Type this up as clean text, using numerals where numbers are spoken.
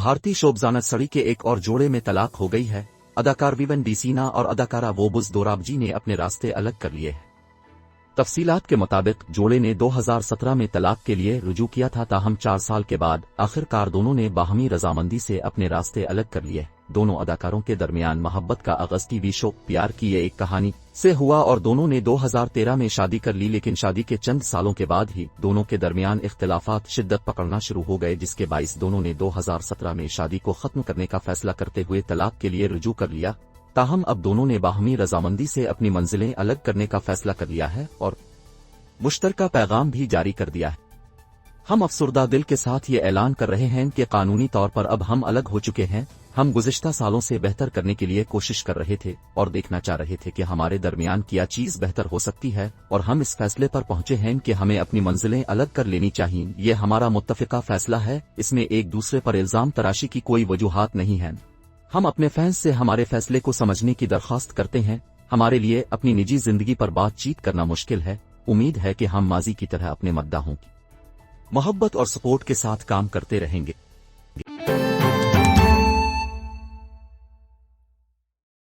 भारतीय शोभजाना सड़ी के एक और जोड़े में तलाक हो गई है। अदाकार विवन डीसीना और अदाकारा वोबुज दोराबजी ने अपने रास्ते अलग कर लिए हैं। तफसीलात के मुताबिक जोड़े ने 2017 में तलाक के लिए रुजू किया था, ताहम 4 साल के बाद आखिरकार दोनों ने बाहमी रजामंदी से अपने रास्ते अलग कर लिए। दोनों अदाकारों के दरमियान मोहब्बत का आगाज टीवी शो प्यार की ये एक कहानी से हुआ और दोनों ने 2013 में शादी कर ली, लेकिन शादी के चंद सालों के बाद ही दोनों के दरमियान इख्तिलाफात शिद्दत पकड़ना शुरू हो गए, जिसके बाइस दोनों ने 2017 में शादी को खत्म करने का फैसला करते हुए तलाक के लिए रुजू कर लिया। ताहम अब दोनों ने बाहमी रजामंदी से अपनी मंजिलें अलग करने का फैसला कर लिया है और मुश्तरका पैगाम भी जारी कर दिया है। हम अफसुर्दा दिल के साथ ये ऐलान कर रहे हैं कि कानूनी तौर पर अब हम अलग हो चुके हैं। हम गुज़िश्ता सालों से बेहतर करने के लिए कोशिश कर रहे थे और देखना चाह रहे थे कि हमारे दरमियान क्या चीज़ बेहतर हो सकती है, और हम इस फैसले पर पहुंचे हैं कि हमें अपनी मंजिलें अलग कर लेनी चाहिए। ये हमारा मुत्तफ़िका फैसला है, इसमें एक दूसरे पर इल्ज़ाम तराशी की कोई वजूहात नहीं है। हम अपने फैंस से हमारे फैसले को समझने की दरख्वास्त करते हैं। हमारे लिए अपनी निजी जिंदगी पर बातचीत करना मुश्किल है। उम्मीद है कि हम माजी की तरह अपने मद्दाहों की मोहब्बत और सपोर्ट के साथ काम करते रहेंगे।